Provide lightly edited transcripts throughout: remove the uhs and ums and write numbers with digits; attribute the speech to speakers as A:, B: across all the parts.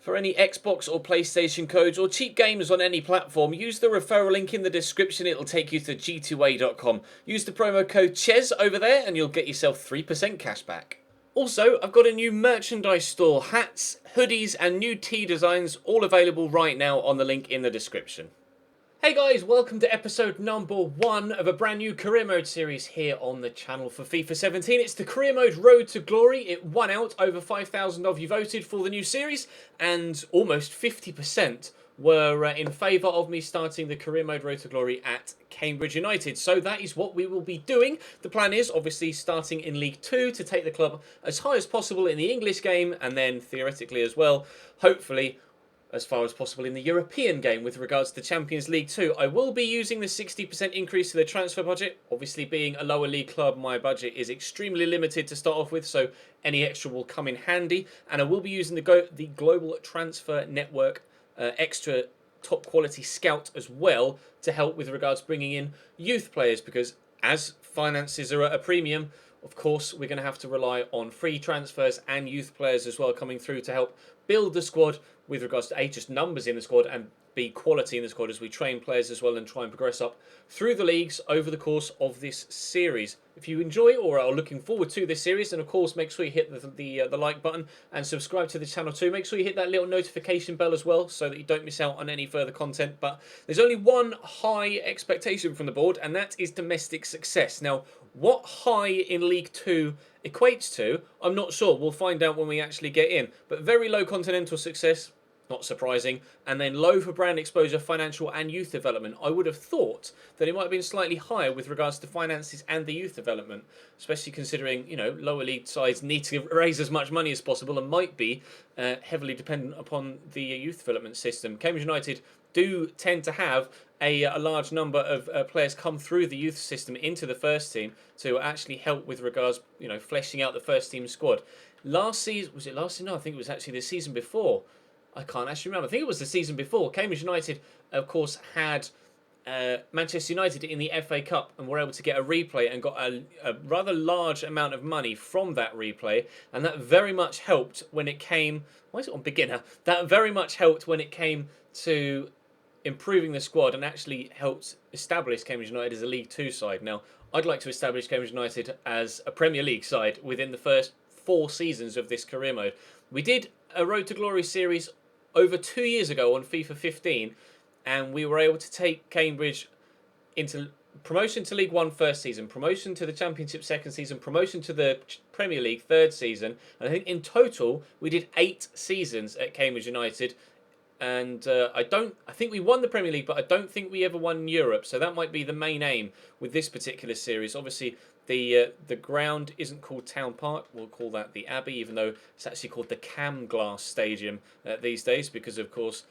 A: For any Xbox or PlayStation codes or cheap games on any platform, use the referral link in the description. It'll take you to g2a.com. Use the promo code CHES over there and you'll get yourself 3% cash back. Also, I've got a new merchandise store, hats, hoodies and new tee designs, all available right now on the link in the description. Hey guys, welcome to episode number 1 of a brand new career mode series here on the channel for FIFA 17. It's the career mode Road to Glory. It won out. Over 5,000 of you voted for the new series and almost 50% were in favour of me starting the career mode Road to Glory at Cambridge United. So that is what we will be doing. The plan is obviously starting in League 2 to take the club as high as possible in the English game and then theoretically as well, hopefully, as far as possible in the European game with regards to Champions League 2. I will be using the 60% increase to the transfer budget. Obviously, being a lower league club, my budget is extremely limited to start off with, so any extra will come in handy. And I will be using the Global Transfer Network extra top quality scout as well to help with regards to bringing in youth players, because as finances are at a premium, of course, we're going to have to rely on free transfers and youth players as well coming through to help build the squad with regards to A, just numbers in the squad, and B, quality in the squad as we train players as well and try and progress up through the leagues over the course of this series. If you enjoy or are looking forward to this series, then of course make sure you hit the like button and subscribe to the channel too. Make sure you hit that little notification bell as well so that you don't miss out on any further content. But there's only one high expectation from the board, and that is domestic success. Now, what high in League 2 equates to, I'm not sure. We'll find out when we actually get in. But very low continental success, not surprising, and then low for brand exposure, financial and youth development. I would have thought that it might have been slightly higher with regards to finances and the youth development, especially considering, you know, lower league sides need to raise as much money as possible and might be heavily dependent upon the youth development system. Cambridge United do tend to have a large number of players come through the youth system into the first team to actually help with regards, you know, fleshing out the first team squad. Last season, was it last season? No, I think it was actually the season before. I can't actually remember. I think it was the season before. Cambridge United, of course, had Manchester United in the FA Cup and were able to get a replay and got a rather large amount of money from that replay. And that very much helped when it came... Why is it on beginner? That very much helped when it came to improving the squad and actually helped establish Cambridge United as a League 2 side. Now, I'd like to establish Cambridge United as a Premier League side within the first 4 seasons of this career mode. We did a Road to Glory series over 2 years ago on FIFA 15, and we were able to take Cambridge into promotion to League 1 first season, promotion to the Championship second season, promotion to the Premier League third season, and I think in total we did 8 seasons at Cambridge United. And I think we won the Premier League, but I don't think we ever won Europe. So that might be the main aim with this particular series. Obviously, the ground isn't called Town Park. We'll call that the Abbey, even though it's actually called the Camglass Stadium these days because, of course,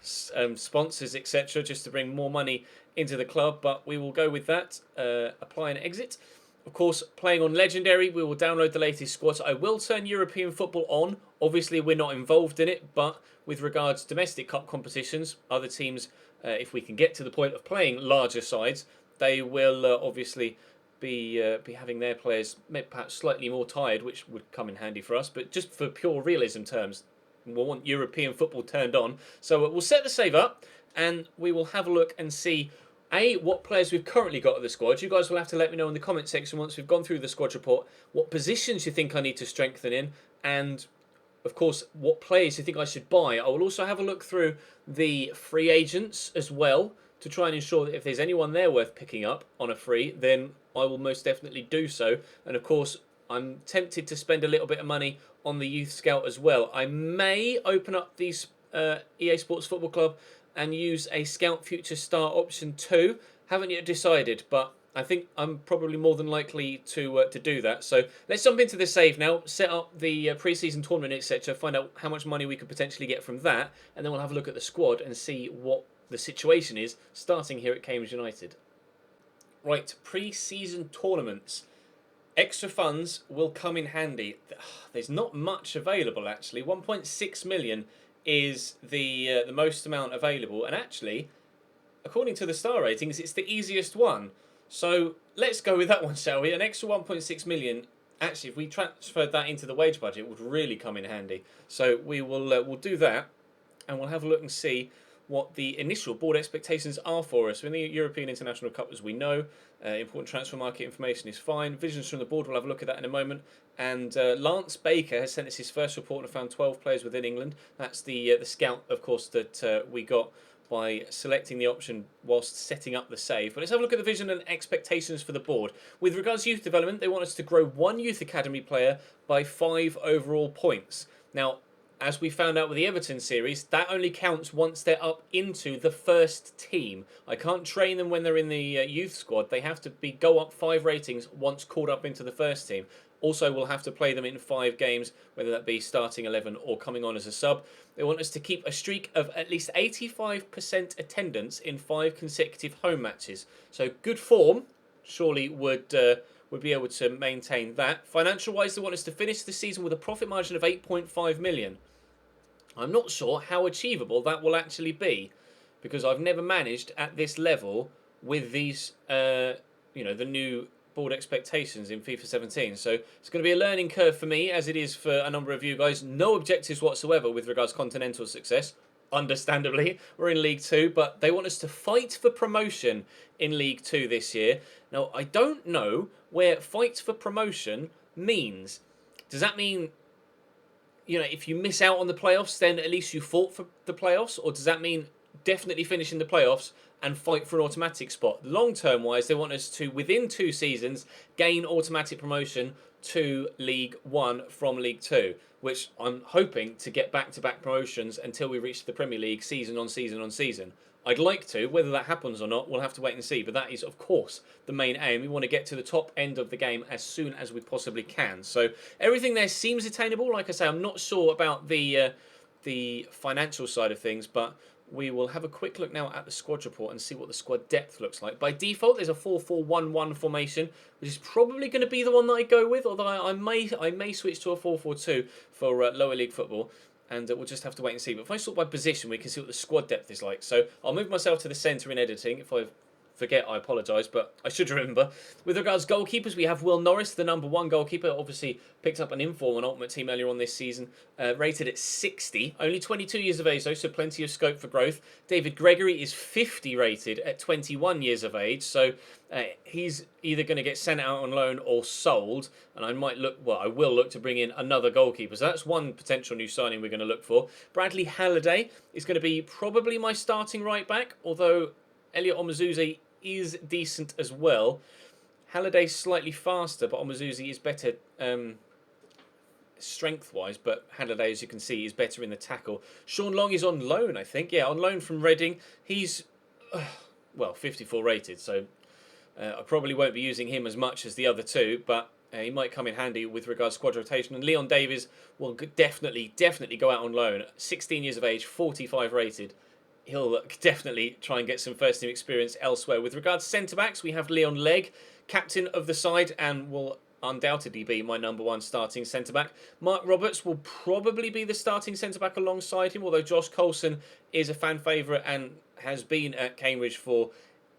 A: sponsors, etc., just to bring more money into the club. But we will go with that. Apply and exit. Of course, playing on Legendary, we will download the latest squads. I will turn European football on. Obviously, we're not involved in it, but with regards to domestic cup competitions, other teams, if we can get to the point of playing larger sides, they will obviously be having their players perhaps slightly more tired, which would come in handy for us. But just for pure realism terms, we'll want European football turned on. So we'll set the save up, and we will have a look and see what players we've currently got at the squad. You guys will have to let me know in the comment section once we've gone through the squad report what positions you think I need to strengthen in, and of course what players you think I should buy. I will also have a look through the free agents as well to try and ensure that if there's anyone there worth picking up on a free, then I will most definitely do so. And of course, I'm tempted to spend a little bit of money on the youth scout as well. I may open up these EA Sports Football Club and use a Scout Future Star option 2. Haven't yet decided, but I think I'm probably more than likely to do that. So let's jump into the save now, set up the pre-season tournament, etc., find out how much money we could potentially get from that, and then we'll have a look at the squad and see what the situation is, starting here at Cambridge United. Right, pre-season tournaments. Extra funds will come in handy. There's not much available, actually. 1.6 million is the most amount available, and actually, according to the star ratings, it's the easiest one. So let's go with that one, shall we? An extra 1.6 million Actually, if we transferred that into the wage budget, it would really come in handy. So we'll do that, and we'll have a look and see what the initial board expectations are for us. In the European International Cup, as we know, important transfer market information is fine. Visions from the board, we'll have a look at that in a moment. And Lance Baker has sent us his first report and found 12 players within England. That's the scout, of course, that we got by selecting the option whilst setting up the save. But let's have a look at the vision and expectations for the board. With regards to youth development, they want us to grow one youth academy player by 5 overall points. Now, as we found out with the Everton series, that only counts once they're up into the first team. I can't train them when they're in the youth squad. They have to go up 5 ratings once called up into the first team. Also, we'll have to play them in 5 games, whether that be starting 11 or coming on as a sub. They want us to keep a streak of at least 85% attendance in 5 consecutive home matches. So good form, surely would be able to maintain that. Financial-wise, they want us to finish the season with a profit margin of 8.5 million. I'm not sure how achievable that will actually be, because I've never managed at this level with these, the new board expectations in FIFA 17. So it's going to be a learning curve for me, as it is for a number of you guys. No objectives whatsoever with regards to continental success. Understandably, we're in League 2, but they want us to fight for promotion in League 2 this year. Now, I don't know where fight for promotion means. Does that mean, if you miss out on the playoffs, then at least you fought for the playoffs? Or does that mean definitely finish in the playoffs and fight for an automatic spot? Long-term wise, they want us to, within 2 seasons, gain automatic promotion to League 1 from League 2, which I'm hoping to get back-to-back promotions until we reach the Premier League season on season on season. I'd like to. Whether that happens or not, we'll have to wait and see. But that is, of course, the main aim. We want to get to the top end of the game as soon as we possibly can. So everything there seems attainable. Like I say, I'm not sure about the financial side of things, but we will have a quick look now at the squad report and see what the squad depth looks like. By default, there's a 4-4-1-1 formation, which is probably going to be the one that I go with, although I may switch to a 4-4-2 for lower league football. And we'll just have to wait and see. But if I sort by position, we can see what the squad depth is like. So I'll move myself to the centre in editing. If I forget, I apologise, but I should remember. With regards to goalkeepers, we have Will Norris, the number 1 goalkeeper. Obviously picked up an inform on Ultimate Team earlier on this season. Rated at 60. Only 22 years of age, though, so plenty of scope for growth. David Gregory is 50 rated at 21 years of age. So he's either going to get sent out on loan or sold. And I will look to bring in another goalkeeper. So that's one potential new signing we're going to look for. Bradley Halliday is going to be probably my starting right back, although Elliot Omazuze is decent as well. Halliday's slightly faster, but Omazuze is better strength-wise, but Halliday, as you can see, is better in the tackle. Sean Long is on loan, I think. Yeah, on loan from Reading. He's, 54 rated, so I probably won't be using him as much as the other 2, but he might come in handy with regards to squad rotation. And Leon Davies will definitely go out on loan. 16 years of age, 45 rated. He'll definitely try and get some first-team experience elsewhere. With regards to centre-backs, we have Leon Legg, captain of the side, and will undoubtedly be my number 1 starting centre-back. Mark Roberts will probably be the starting centre-back alongside him, although Josh Coulson is a fan favourite and has been at Cambridge for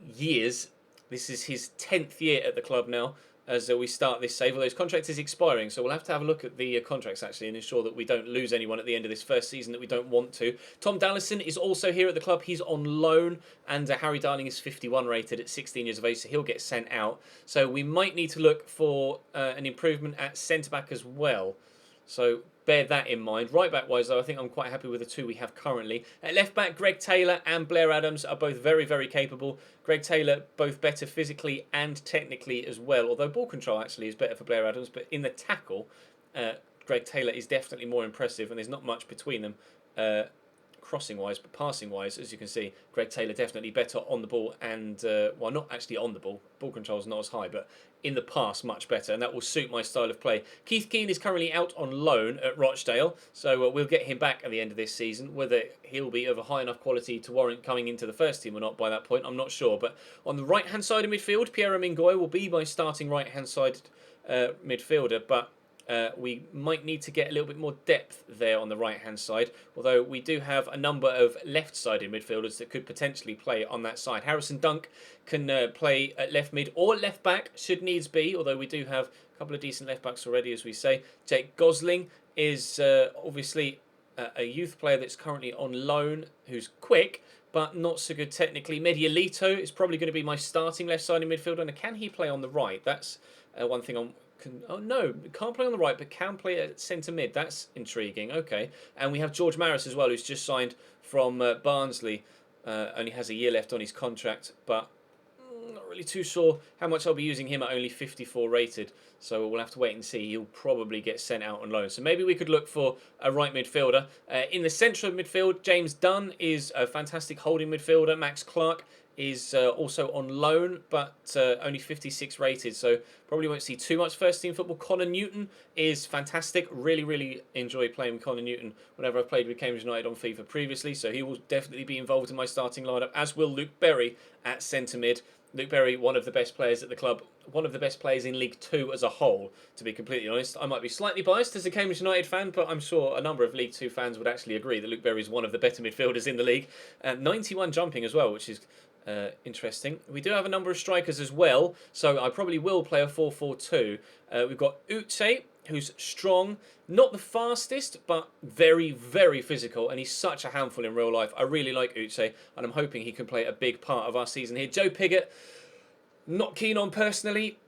A: years. This is his 10th year at the club now, as we start this save, although his contract is expiring, so we'll have to have a look at the contracts actually and ensure that we don't lose anyone at the end of this first season that we don't want to. Tom Dallison is also here at the club. He's on loan, and Harry Darling is 51 rated at 16 years of age, so he'll get sent out. So we might need to look for an improvement at centre-back as well. So bear that in mind. Right back wise though, I think I'm quite happy with the 2 we have currently. At left back, Greg Taylor and Blair Adams are both very, very capable. Greg Taylor both better physically and technically as well, although ball control actually is better for Blair Adams, but in the tackle, Greg Taylor is definitely more impressive, and there's not much between them crossing wise, but passing wise, as you can see, Greg Taylor definitely better on the ball and, not actually on the ball control is not as high, but in the pass much better, and that will suit my style of play. Keith Keane is currently out on loan at Rochdale, so we'll get him back at the end of this season. Whether he'll be of a high enough quality to warrant coming into the first team or not by that point, I'm not sure. But on the right-hand side of midfield, Pierre Mingoy will be my starting right-hand side midfielder, but We might need to get a little bit more depth there on the right-hand side, although we do have a number of left-sided midfielders that could potentially play on that side. Harrison Dunk can play at left mid or left back, should needs be, although we do have a couple of decent left backs already, as we say. Jake Gosling is obviously a youth player that's currently on loan, who's quick, but not so good technically. Medialito is probably going to be my starting left-sided midfielder, and can he play on the right? That's one thing I'm... Oh no, can't play on the right, but can play at centre mid. That's intriguing. Okay, and we have George Maris as well, who's just signed from Barnsley. Only has a year left on his contract, but not really too sure how much I'll be using him at only 54 rated. So we'll have to wait and see. He'll probably get sent out on loan. So maybe we could look for a right midfielder. In the centre of midfield, James Dunn is a fantastic holding midfielder. Max Clark is also on loan, but only 56 rated, so probably won't see too much first team football. Connor Newton is fantastic. Really enjoy playing with Connor Newton whenever I've played with Cambridge United on FIFA previously, so he will definitely be involved in my starting lineup, as will Luke Berry at centre mid. Luke Berry, one of the best players at the club, one of the best players in League 2 as a whole, to be completely honest. I might be slightly biased as a Cambridge United fan, but I'm sure a number of League 2 fans would actually agree that Luke Berry is one of the better midfielders in the league. 91 jumping as well, which is interesting. We do have a number of strikers as well, so I probably will play a 4-4-2. We've got Uche, who's strong, not the fastest, but very physical, and he's such a handful in real life. I really like Uche, and I'm hoping he can play a big part of our season here. Joe Pigott, not keen on personally.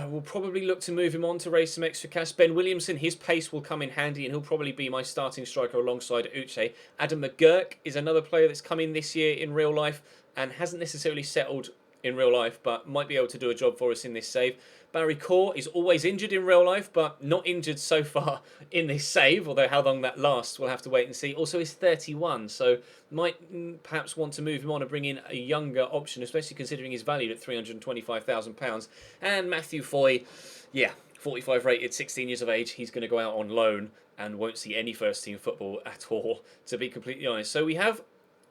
A: We'll probably look to move him on to raise some extra cash. Ben Williamson, his pace will come in handy, and he'll probably be my starting striker alongside Uche. Adam McGurk is another player that's come in this year in real life and hasn't necessarily settled in real life, but might be able to do a job for us in this save. Barry Core is always injured in real life, but not injured so far in this save, although how long that lasts, we'll have to wait and see. Also, he's 31, so might perhaps want to move him on and bring in a younger option, especially considering he's valued at £325,000. And Matthew Foy, yeah, 45 rated, 16 years of age. He's going to go out on loan and won't see any first-team football at all, to be completely honest. So we have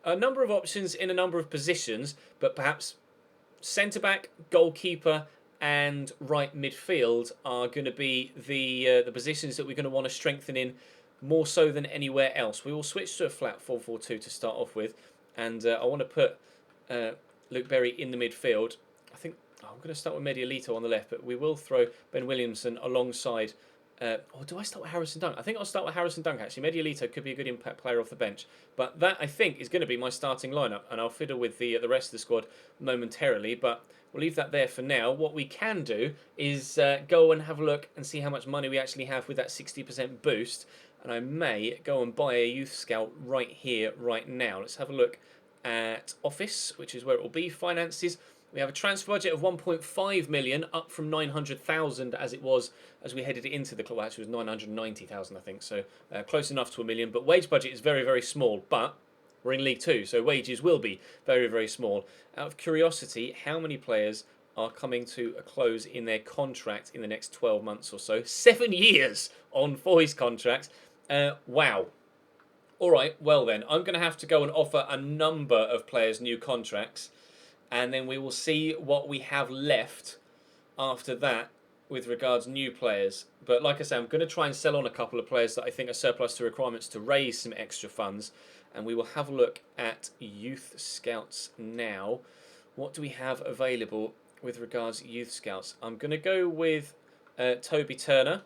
A: a number of options in a number of positions, but perhaps centre-back, goalkeeper, and right midfield are going to be the positions that we're going to want to strengthen in more so than anywhere else. We will switch to a flat 4-4-2 to start off with, and I want to put Luke Berry in the midfield. I think I'm going to start with Medialito on the left, but we will throw Ben Williamson alongside. Or do I start with Harrison Dunk? I think I'll start with Harrison Dunk, actually. Medialito could be a good impact player off the bench. But that, I think, is going to be my starting lineup. And I'll fiddle with the rest of the squad momentarily. But we'll leave that there for now. What we can do is go and have a look and see how much money we actually have with that 60% boost. And I may go and buy a youth scout right here, right now. Let's have a look at Office, which is where it will be. Finances. We have a transfer budget of 1.5 million, up from 900,000 as it was as we headed into the club. Actually, it was 990,000, I think, so close enough to a million. But wage budget is very small, but we're in League 2, so wages will be very small. Out of curiosity, how many players are coming to a close in their contract in the next 12 months or so? 7 years on Foy's contract. Wow. All right, well then, I'm going to have to go and offer a number of players new contracts, and then we will see what we have left after that with regards new players. But like I say, I'm going to try and sell on a couple of players that I think are surplus to requirements to raise some extra funds. And we will have a look at youth scouts now. What do we have available with regards to youth scouts? I'm going to go with Toby Turner.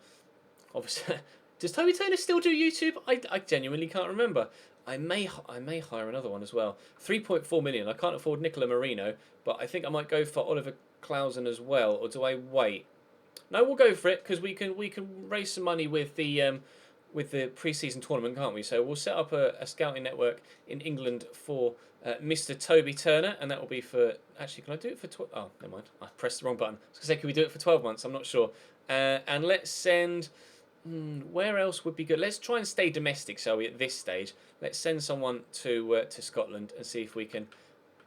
A: Obviously, does Toby Turner still do YouTube? I genuinely can't remember. I may hire another one as well. 3.4 million. I can't afford Nicola Marino, but I think I might go for Oliver Clausen as well. Or do I wait? No, we'll go for it because we can raise some money with the pre-season tournament, can't we? So we'll set up a scouting network in England for Mr. Toby Turner, and that will be for. Actually, can I do it for 12? Oh, never mind. I pressed the wrong button. I was going to say, can we do it for 12 months? I'm not sure. And let's send. Where else would be good? Let's try and stay domestic, shall we? At this stage, let's send someone to Scotland and see if we can.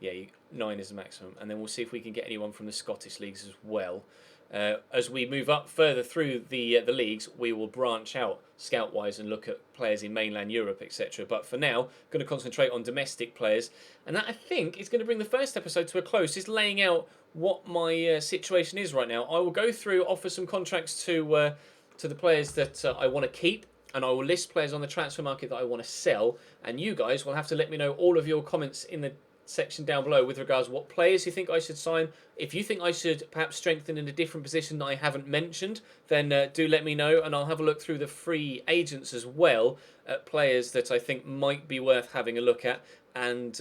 A: Yeah, 9 is the maximum, and then we'll see if we can get anyone from the Scottish leagues as well. As we move up further through the leagues, we will branch out scout-wise and look at players in mainland Europe, etc. But for now, I'm going to concentrate on domestic players, and that I think is going to bring the first episode to a close. Just laying out what my situation is right now. I will go through, offer some contracts to to the players that I want to keep, and I will list players on the transfer market that I want to sell, and you guys will have to let me know all of your comments in the section down below with regards to what players you think I should sign. If you think I should perhaps strengthen in a different position that I haven't mentioned, then do let me know, and I'll have a look through the free agents as well at players that I think might be worth having a look at, and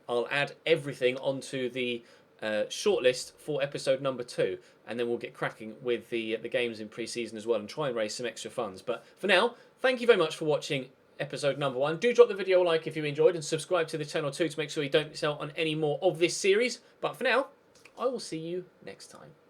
A: I'll add everything onto the shortlist for episode number 2, and then we'll get cracking with the games in pre-season as well and try and raise some extra funds. But for now, thank you very much for watching episode number 1. Do drop the video a like if you enjoyed, and subscribe to the channel too to make sure you don't miss out on any more of this series. But for now, I will see you next time.